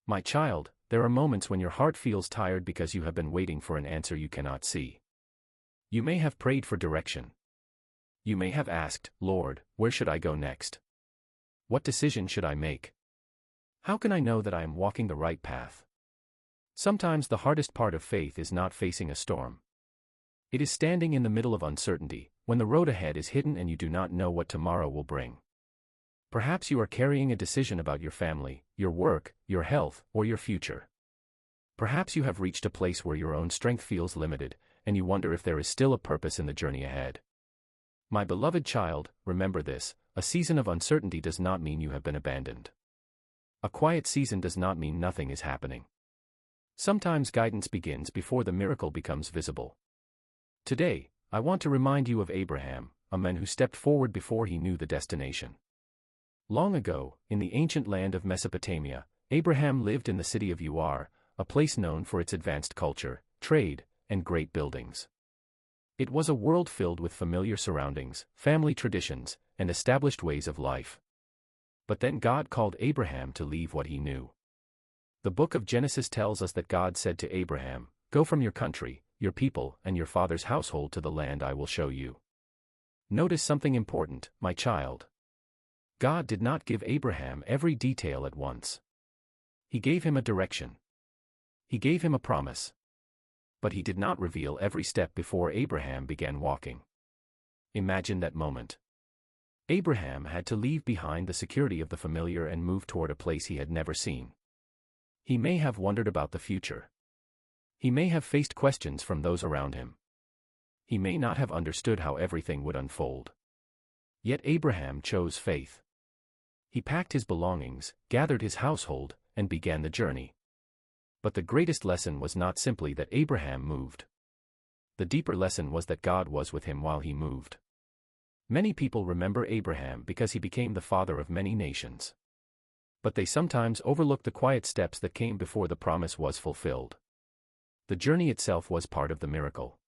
My child, there are moments when your heart feels tired because you have been waiting for an answer you cannot see. You may have prayed for direction. You may have asked, Lord, where should I go next? What decision should I make? How can I know that I am walking the right path? Sometimes the hardest part of faith is not facing a storm. It is standing in the middle of uncertainty, when the road ahead is hidden and you do not know what tomorrow will bring. Perhaps you are carrying a decision about your family, your work, your health, or your future. Perhaps you have reached a place where your own strength feels limited, and you wonder if there is still a purpose in the journey ahead. My beloved child, remember this: a season of uncertainty does not mean you have been abandoned. A quiet season does not mean nothing is happening. Sometimes guidance begins before the miracle becomes visible. Today, I want to remind you of Abraham, a man who stepped forward before he knew the destination. Long ago, in the ancient land of Mesopotamia, Abraham lived in the city of Ur, a place known for its advanced culture, trade, and great buildings. It was a world filled with familiar surroundings, family traditions, and established ways of life. But then God called Abraham to leave what he knew. The book of Genesis tells us that God said to Abraham, "Go from your country, your people, and your father's household to the land I will show you." Notice something important, my child. God did not give Abraham every detail at once. He gave him a direction. He gave him a promise. But he did not reveal every step before Abraham began walking. Imagine that moment. Abraham had to leave behind the security of the familiar and move toward a place he had never seen. He may have wondered about the future. He may have faced questions from those around him. He may not have understood how everything would unfold. Yet Abraham chose faith. He packed his belongings, gathered his household, and began the journey. But the greatest lesson was not simply that Abraham moved. The deeper lesson was that God was with him while he moved. Many people remember Abraham because he became the father of many nations. But they sometimes overlook the quiet steps that came before the promise was fulfilled. The journey itself was part of the miracle.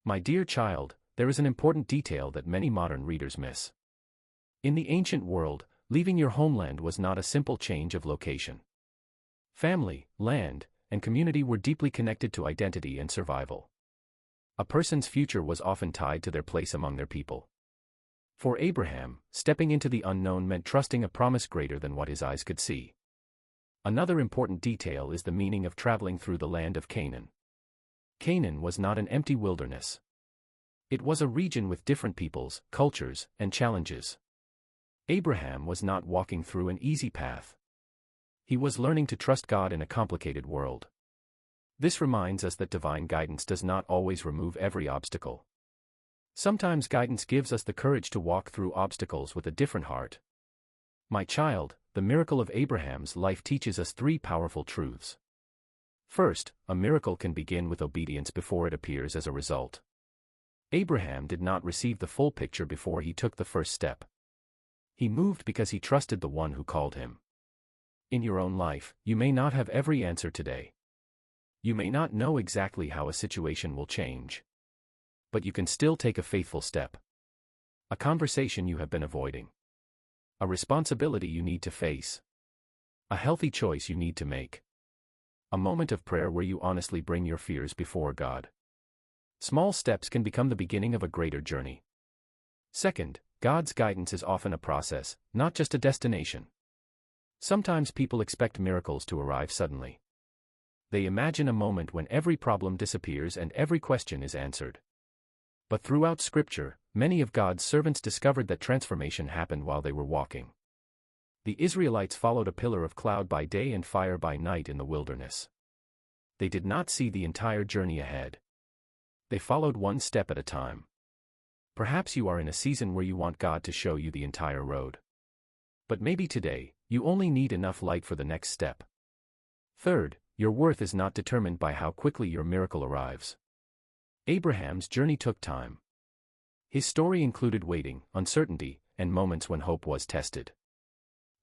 My dear child, there is an important detail that many modern readers miss. In the ancient world, leaving your homeland was not a simple change of location. Family, land, and community were deeply connected to identity and survival. A person's future was often tied to their place among their people. For Abraham, stepping into the unknown meant trusting a promise greater than what his eyes could see. Another important detail is the meaning of traveling through the land of Canaan. Canaan was not an empty wilderness. It was a region with different peoples, cultures, and challenges. Abraham was not walking through an easy path. He was learning to trust God in a complicated world. This reminds us that divine guidance does not always remove every obstacle. Sometimes guidance gives us the courage to walk through obstacles with a different heart. My child, the miracle of Abraham's life teaches us three powerful truths. First, a miracle can begin with obedience before it appears as a result. Abraham did not receive the full picture before he took the first step. He moved because he trusted the one who called him. In your own life, you may not have every answer today. You may not know exactly how a situation will change. But you can still take a faithful step. A conversation you have been avoiding. A responsibility you need to face. A healthy choice you need to make. A moment of prayer where you honestly bring your fears before God. Small steps can become the beginning of a greater journey. Second, God's guidance is often a process, not just a destination. Sometimes people expect miracles to arrive suddenly. They imagine a moment when every problem disappears and every question is answered. But throughout Scripture, many of God's servants discovered that transformation happened while they were walking. The Israelites followed a pillar of cloud by day and fire by night in the wilderness. They did not see the entire journey ahead. They followed one step at a time. Perhaps you are in a season where you want God to show you the entire road. But maybe today, you only need enough light for the next step. Third, your worth is not determined by how quickly your miracle arrives. Abraham's journey took time. His story included waiting, uncertainty, and moments when hope was tested.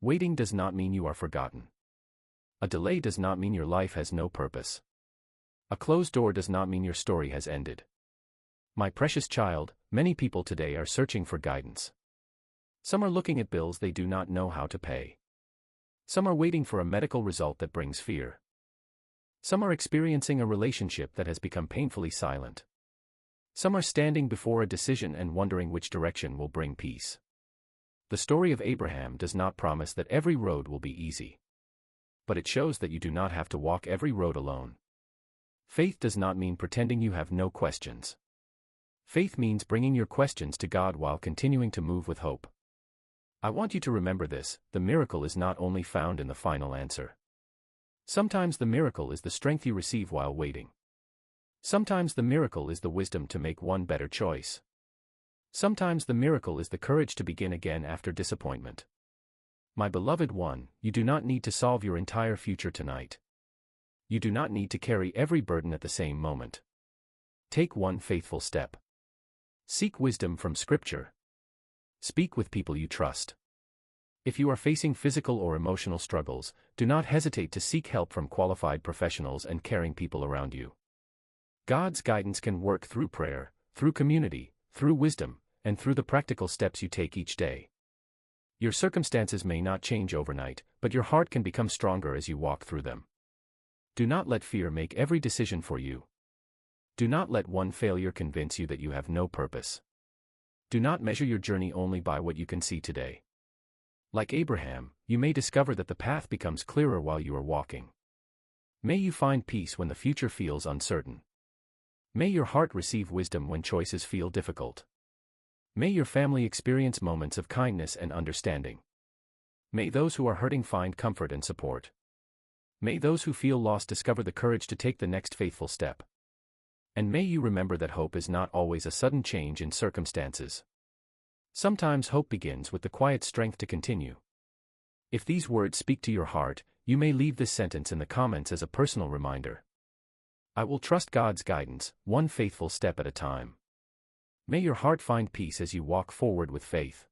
Waiting does not mean you are forgotten. A delay does not mean your life has no purpose. A closed door does not mean your story has ended. My precious child, many people today are searching for guidance. Some are looking at bills they do not know how to pay. Some are waiting for a medical result that brings fear. Some are experiencing a relationship that has become painfully silent. Some are standing before a decision and wondering which direction will bring peace. The story of Abraham does not promise that every road will be easy. But it shows that you do not have to walk every road alone. Faith does not mean pretending you have no questions. Faith means bringing your questions to God while continuing to move with hope. I want you to remember this: the miracle is not only found in the final answer. Sometimes the miracle is the strength you receive while waiting. Sometimes the miracle is the wisdom to make one better choice. Sometimes the miracle is the courage to begin again after disappointment. My beloved one, you do not need to solve your entire future tonight. You do not need to carry every burden at the same moment. Take one faithful step. Seek wisdom from Scripture. Speak with people you trust. If you are facing physical or emotional struggles, do not hesitate to seek help from qualified professionals and caring people around you. God's guidance can work through prayer, through community, through wisdom, and through the practical steps you take each day. Your circumstances may not change overnight, but your heart can become stronger as you walk through them. Do not let fear make every decision for you. Do not let one failure convince you that you have no purpose. Do not measure your journey only by what you can see today. Like Abraham, you may discover that the path becomes clearer while you are walking. May you find peace when the future feels uncertain. May your heart receive wisdom when choices feel difficult. May your family experience moments of kindness and understanding. May those who are hurting find comfort and support. May those who feel lost discover the courage to take the next faithful step. And may you remember that hope is not always a sudden change in circumstances. Sometimes hope begins with the quiet strength to continue. If these words speak to your heart, you may leave this sentence in the comments as a personal reminder. I will trust God's guidance, one faithful step at a time. May your heart find peace as you walk forward with faith.